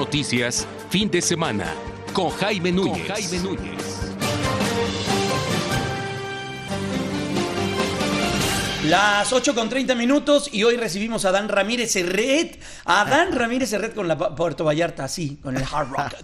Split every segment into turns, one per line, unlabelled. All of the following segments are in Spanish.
Noticias, fin de semana, con Jaime Núñez.
Las 8:30 y hoy recibimos a Adán Ramírez Serret. Con la Puerto Vallarta, así, con el Hard Rock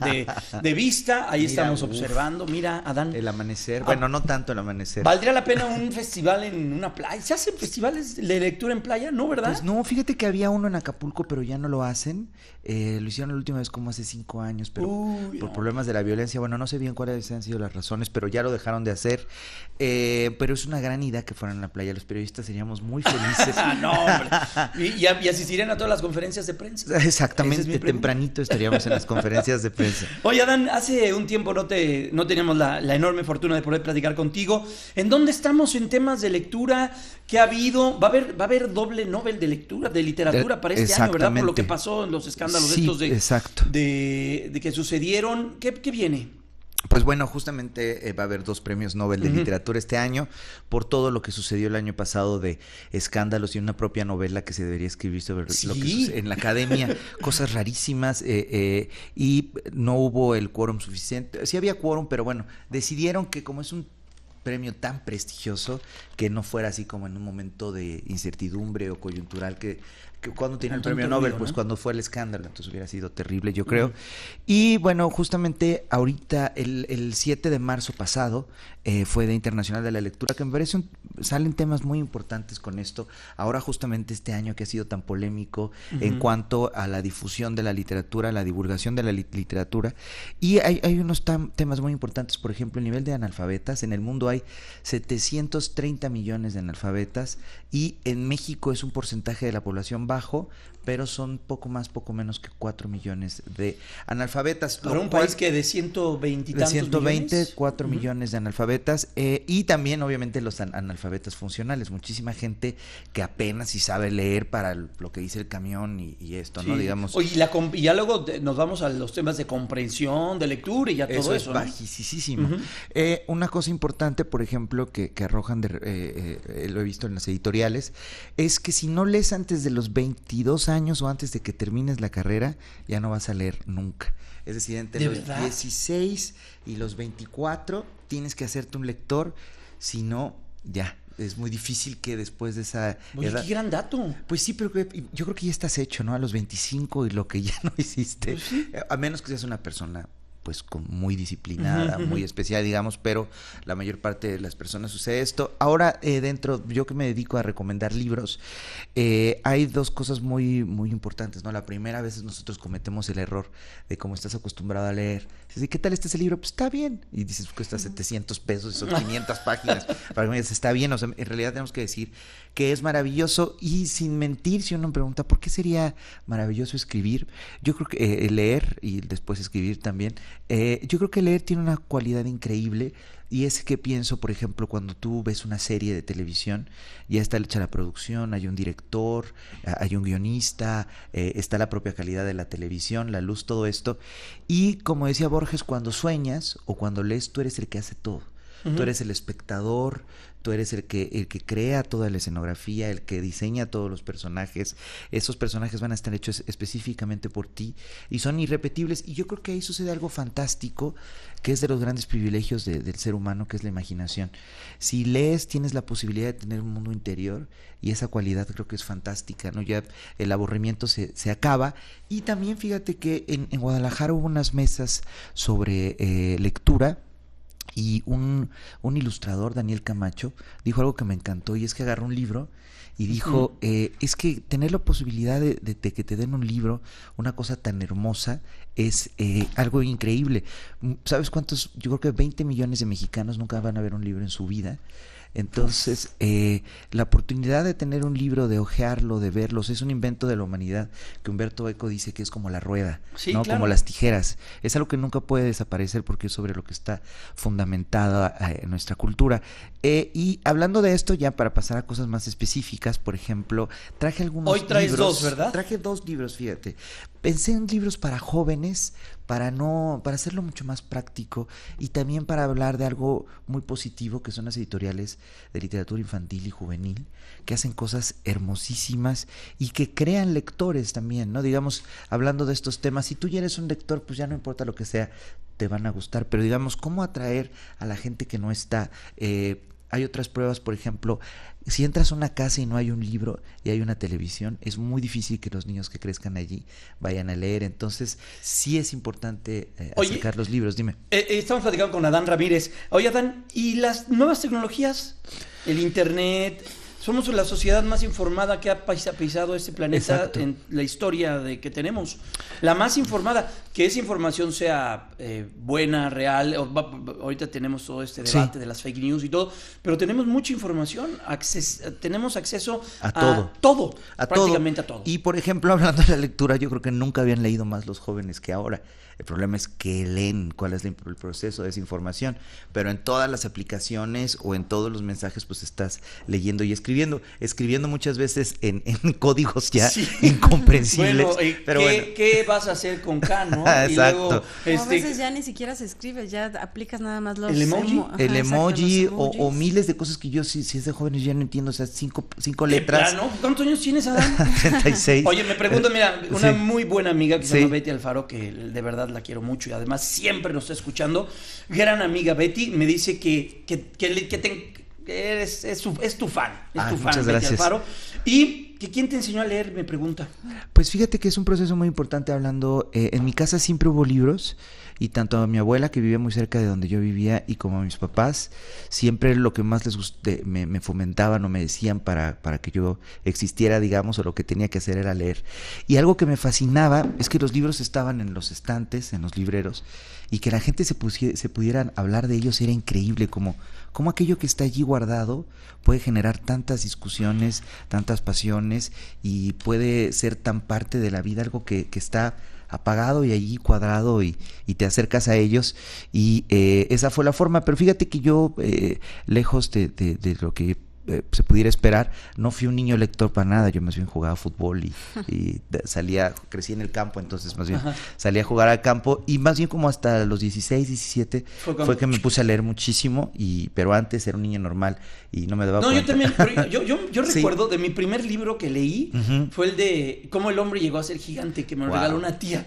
de vista. Ahí estamos observando. Mira, Adán.
El amanecer. Bueno, no tanto el amanecer.
¿Valdría la pena un festival en una playa? ¿Se hacen festivales de lectura en playa? ¿No, verdad?
Pues no, fíjate que había uno en Acapulco, pero ya no lo hacen. Lo hicieron la última vez como hace 5 años, pero por problemas de la violencia. Bueno, no sé bien cuáles han sido las razones, pero ya lo dejaron de hacer. Pero es una gran idea que fueran a la playa. Los periodistas seríamos muy felices.
No, hombre. Y asistirían a todas las conferencias de prensa.
Exactamente, tempranito estaríamos en las conferencias de prensa.
Oye, Adán, hace un tiempo no teníamos la enorme fortuna de poder platicar contigo. ¿En dónde estamos en temas de lectura? ¿Qué ha habido? ¿Va a haber doble Nobel de lectura, de literatura para este año, verdad? Por lo que pasó en los escándalos estos de que sucedieron. ¿Qué viene?
Pues bueno, justamente va a haber 2 premios Nobel de literatura este año por todo lo que sucedió el año pasado de escándalos y una propia novela que se debería escribir sobre lo que sucede en la academia, cosas rarísimas y no hubo el quórum suficiente. Sí había quórum, pero bueno, decidieron que como es un premio tan prestigioso, que no fuera así como en un momento de incertidumbre o coyuntural que cuando tiene el premio Nobel, pues cuando fue el escándalo, entonces hubiera sido terrible, yo creo. Y bueno, justamente ahorita, el 7 de marzo pasado, fue Día Internacional de la Lectura, que me parece salen temas muy importantes con esto. Ahora justamente este año que ha sido tan polémico en cuanto a la difusión de la literatura, la divulgación de la literatura, y hay unos temas muy importantes. Por ejemplo, el nivel de analfabetas. En el mundo hay 730 millones de analfabetas y en México es un porcentaje de la población bajo, pero son poco menos que 4 millones de analfabetas.
Para un país que de 120 y tantos millones.
120, 4 millones de analfabetas, y también obviamente los analfabetas funcionales, muchísima gente que apenas si sabe leer para lo que dice el camión y esto, ¿no? Digamos.
Oye, y ya luego nos vamos a los temas de comprensión, de lectura y ya todo eso.
Es bajísimo. Una cosa importante, por ejemplo, que arrojan, lo he visto en las editoriales, es que si no lees antes de los 22 años o antes de que termines la carrera, ya no vas a leer nunca. Es decir, entre los 16 y los 24 tienes que hacerte un lector, si no, ya. Es muy difícil que después de esa edad...
¡Qué gran dato!
Pues sí, pero yo creo que ya estás hecho, ¿no? A los 25 y lo que ya no hiciste.
Pues sí.
A menos que seas una persona pues muy disciplinada, muy especial, digamos, pero la mayor parte de las personas sucede esto. Ahora, yo que me dedico a recomendar libros, hay 2 cosas muy, muy importantes, ¿no? La primera, a veces nosotros cometemos el error de como estás acostumbrado a leer. Dices, ¿qué tal está ese libro? Pues está bien. Y dices, cuesta $700 y son 500 páginas. Para mí está bien, o sea, en realidad tenemos que decir que es maravilloso y sin mentir, si uno me pregunta, ¿por qué sería maravilloso escribir? Yo creo que leer y después escribir también, yo creo que leer tiene una cualidad increíble y es que pienso, por ejemplo, cuando tú ves una serie de televisión, ya está hecha la producción, hay un director, hay un guionista, está la propia calidad de la televisión, la luz, todo esto, y como decía Borges, cuando sueñas o cuando lees, tú eres el que hace todo. Tú eres el espectador, tú eres el que crea toda la escenografía, el que diseña todos los personajes. Esos personajes van a estar hechos específicamente por ti y son irrepetibles. Y yo creo que ahí sucede algo fantástico, que es de los grandes privilegios del ser humano, que es la imaginación. Si lees, tienes la posibilidad de tener un mundo interior y esa cualidad creo que es fantástica, ¿no? Ya el aburrimiento se acaba. Y también fíjate que en Guadalajara hubo unas mesas sobre lectura. Y un ilustrador, Daniel Camacho, dijo algo que me encantó, y es que agarró un libro y dijo, es que tener la posibilidad de que te den un libro, una cosa tan hermosa, es algo increíble. ¿Sabes cuántos? Yo creo que 20 millones de mexicanos nunca van a ver un libro en su vida. Entonces, la oportunidad de tener un libro, de hojearlo, de verlos, es un invento de la humanidad, que Humberto Eco dice que es como la rueda,
sí,
¿no?
Claro.
Como las tijeras. Es algo que nunca puede desaparecer porque es sobre lo que está fundamentada nuestra cultura. Y hablando de esto, ya para pasar a cosas más específicas, por ejemplo, traje algunos libros.
Hoy traes 2, ¿verdad?
Traje 2 libros, fíjate. pensé en libros para jóvenes, para hacerlo mucho más práctico y también para hablar de algo muy positivo, que son las editoriales de literatura infantil y juvenil, que hacen cosas hermosísimas y que crean lectores también, ¿no? Digamos, hablando de estos temas, si tú ya eres un lector, pues ya no importa lo que sea, te van a gustar, pero digamos, ¿cómo atraer a la gente que no está? Hay otras pruebas, por ejemplo, si entras a una casa y no hay un libro y hay una televisión, es muy difícil que los niños que crezcan allí vayan a leer. Entonces, sí es importante acercar los libros. Dime.
Estamos platicando con Adán Ramírez. Oye, Adán, ¿y las nuevas tecnologías? El internet. Somos la sociedad más informada que ha pisado este planeta. Exacto. En la historia que tenemos. La más informada. Que esa información sea buena, real. Ahorita tenemos todo este debate de las fake news y todo. Pero tenemos mucha información. Tenemos acceso a todo. Prácticamente a todo.
Y por ejemplo, hablando de la lectura, yo creo que nunca habían leído más los jóvenes que ahora. El problema es que leen cuál es el proceso de esa información, pero en todas las aplicaciones o en todos los mensajes pues estás leyendo y escribiendo muchas veces en códigos ya incomprensibles.
Bueno, pero ¿qué vas a hacer con K, no?
Exacto.
Y luego, a veces ya ni siquiera se escribe, ya aplicas nada más los
el emoji,
el emoji o miles de cosas que yo si es de jóvenes ya no entiendo, o sea, cinco letras.
¿No? ¿Cuántos años tienes, Adán?
36.
Oye, me pregunto, mira, una muy buena amiga que se llama Betty Alfaro, que de verdad la quiero mucho y además siempre nos está escuchando. Gran amiga Betty, me dice que es tu fan. Es tu fan,
muchas
Betty
gracias.
Alfaro. Y que quién te enseñó a leer, me pregunta.
Pues fíjate que es un proceso muy importante hablando. En mi casa siempre hubo libros. Y tanto a mi abuela, que vivía muy cerca de donde yo vivía, y como a mis papás, siempre lo que más les me fomentaban o me decían para que yo existiera, digamos, o lo que tenía que hacer era leer. Y algo que me fascinaba es que los libros estaban en los estantes, en los libreros, y que la gente se pudieran hablar de ellos era increíble, como aquello que está allí guardado puede generar tantas discusiones, tantas pasiones, y puede ser tan parte de la vida, algo que está apagado y allí cuadrado y te acercas a ellos y esa fue la forma. Pero fíjate que yo lejos de lo que se pudiera esperar, no fui un niño lector para nada. Yo más bien jugaba fútbol y crecí en el campo, entonces más bien salía a jugar al campo, y más bien como hasta los 16, 17 fue que me puse a leer muchísimo, pero antes era un niño normal y no me daba cuenta.
Yo también, yo recuerdo de mi primer libro que leí, fue el de Cómo el hombre llegó a ser gigante, que me lo regaló una tía.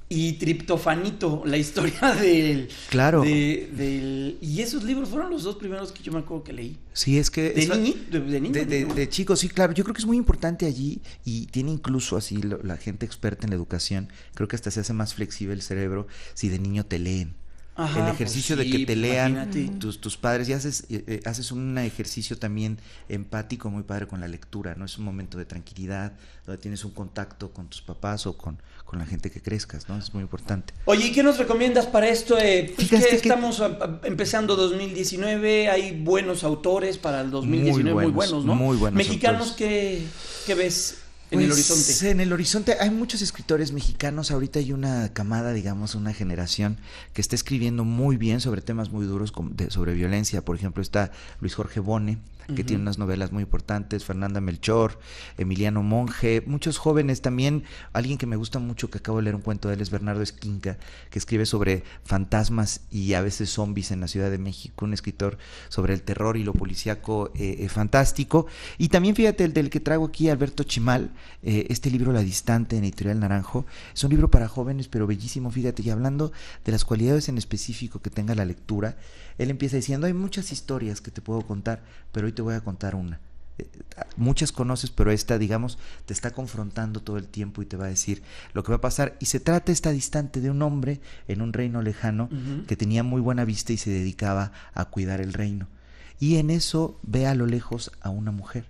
Y Triptofanito, la historia del...
Claro.
Y esos libros fueron los dos primeros que yo me acuerdo que leí.
Sí, es que...
De niño.
De chicos, sí, claro. Yo creo que es muy importante allí, y tiene incluso así la gente experta en la educación, creo que hasta se hace más flexible el cerebro si de niño te leen. Ajá, el ejercicio de que te lean tus padres, y haces un ejercicio también empático muy padre con la lectura, ¿no? Es un momento de tranquilidad donde tienes un contacto con tus papás o con la gente que crezcas, ¿no? Es muy importante.
Oye, ¿y qué nos recomiendas para esto? Estamos empezando 2019, hay buenos autores para el 2019, muy buenos, ¿no?
Muy buenos
mexicanos, ¿qué ves? En el horizonte.
En el horizonte hay muchos escritores mexicanos. Ahorita hay una camada, digamos, una generación que está escribiendo muy bien sobre temas muy duros, sobre violencia. Por ejemplo, está Luis Jorge Bone, que tiene unas novelas muy importantes, Fernanda Melchor, Emiliano Monge, muchos jóvenes también. Alguien que me gusta mucho, que acabo de leer un cuento de él, es Bernardo Esquinca, que escribe sobre fantasmas y a veces zombies en la Ciudad de México, un escritor sobre el terror y lo policíaco fantástico. Y también fíjate el del que traigo aquí, Alberto Chimal, este libro La Distante, en Editorial Naranjo, es un libro para jóvenes pero bellísimo, fíjate, y hablando de las cualidades en específico que tenga la lectura, él empieza diciendo: hay muchas historias que te puedo contar, pero hoy te voy a contar una. Muchas conoces, pero esta, digamos, te está confrontando todo el tiempo y te va a decir lo que va a pasar. Y se trata, esta Distante, de un hombre en un reino lejano que tenía muy buena vista y se dedicaba a cuidar el reino. Y en eso ve a lo lejos a una mujer.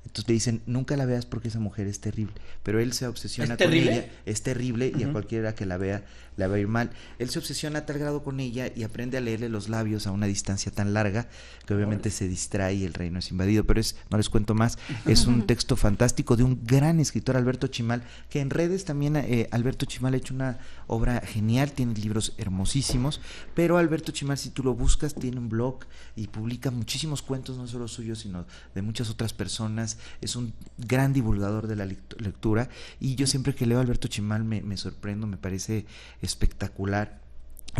Entonces le dicen: nunca la veas porque esa mujer es terrible. Pero él se obsesiona con ella. Es terrible y a cualquiera que la vea le va a ir mal. Él se obsesiona a tal grado con ella y aprende a leerle los labios a una distancia tan larga que obviamente se distrae y el reino es invadido. Pero no les cuento más. Es un texto fantástico de un gran escritor, Alberto Chimal, que en redes también Alberto Chimal ha hecho una obra genial, tiene libros hermosísimos. Pero Alberto Chimal, si tú lo buscas, tiene un blog y publica muchísimos cuentos, no solo suyos, sino de muchas otras personas. además es un gran divulgador de la lectura, y yo siempre que leo a Alberto Chimal me sorprendo, me parece espectacular.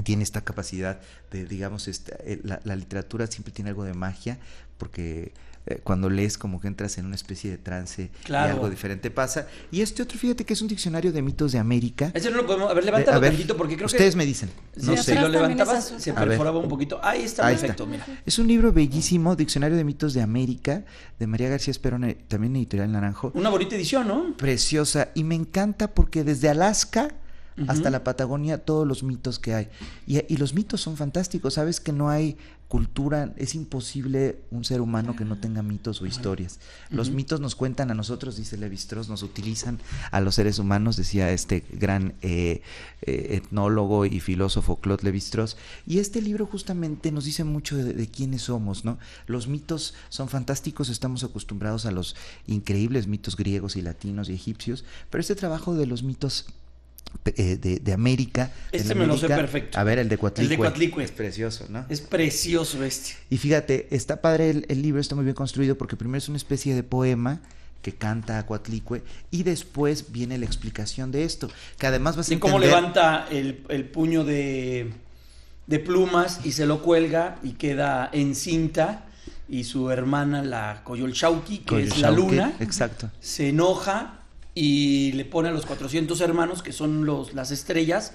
Tiene esta capacidad de, digamos, la literatura siempre tiene algo de magia, porque cuando lees como que entras en una especie de trance,
claro,
y algo diferente pasa. Y este otro, fíjate que es un diccionario de mitos de América.
Ese no lo podemos... A ver, levántalo tantito, porque creo
ustedes
que...
me dicen.
No sé, si lo levantabas, se perforaba un poquito. Ahí está, perfecto, mira.
Es un libro bellísimo, Diccionario de Mitos de América, de María García Esperón, también Editorial Naranjo.
Una bonita edición, ¿no?
Preciosa, y me encanta porque desde Alaska hasta la Patagonia, todos los mitos que hay. Y los mitos son fantásticos. Sabes que no hay cultura, es imposible un ser humano que no tenga mitos o historias. Los mitos nos cuentan a nosotros, dice Lévi-Strauss, nos utilizan a los seres humanos, decía este gran etnólogo y filósofo Claude Lévi-Strauss. Y este libro justamente nos dice mucho de quiénes somos, ¿no? Los mitos son fantásticos, estamos acostumbrados a los increíbles mitos griegos y latinos y egipcios, pero este trabajo de los mitos de América.
Este me lo sé perfecto.
A ver, el de Coatlicue.
El de Coatlicue.
Es precioso, ¿no?
Es precioso este.
Y fíjate, está padre el libro, está muy bien construido, porque primero es una especie de poema que canta a Coatlicue, y después viene la explicación de esto, que además vas a entender...
cómo levanta el puño de plumas y se lo cuelga y queda encinta, y su hermana, la Coyolxauhqui, que es la luna,
exacto,
se enoja y le pone a los 400 hermanos, que son las estrellas,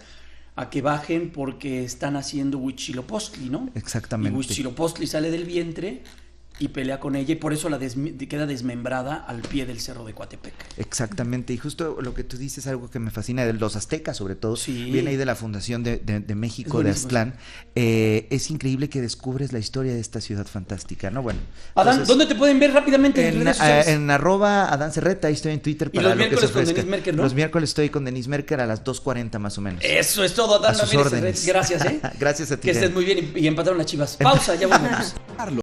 a que bajen porque están haciendo Huitzilopochtli, ¿no?
Exactamente.
Y Huitzilopochtli sale del vientre y pelea con ella, y por eso queda desmembrada al pie del cerro de Coatepec.
Exactamente, y justo lo que tú dices, algo que me fascina, de los aztecas sobre todo,
sí,
viene ahí de la fundación de México, de Aztlán. Es increíble que descubres la historia de esta ciudad fantástica, ¿no? Bueno,
Adán, ¿dónde te pueden ver rápidamente?
En @Adán Cerreta, ahí estoy en Twitter para lo que se ofrezca. Con Denise Merker, ¿no? Los miércoles estoy con Denise Merker a las 2:40 más o menos.
Eso es todo, Adán.
A sus órdenes.
Gracias,
Gracias a ti.
Que estés muy bien, y empataron las Chivas. Pausa, ya volvemos.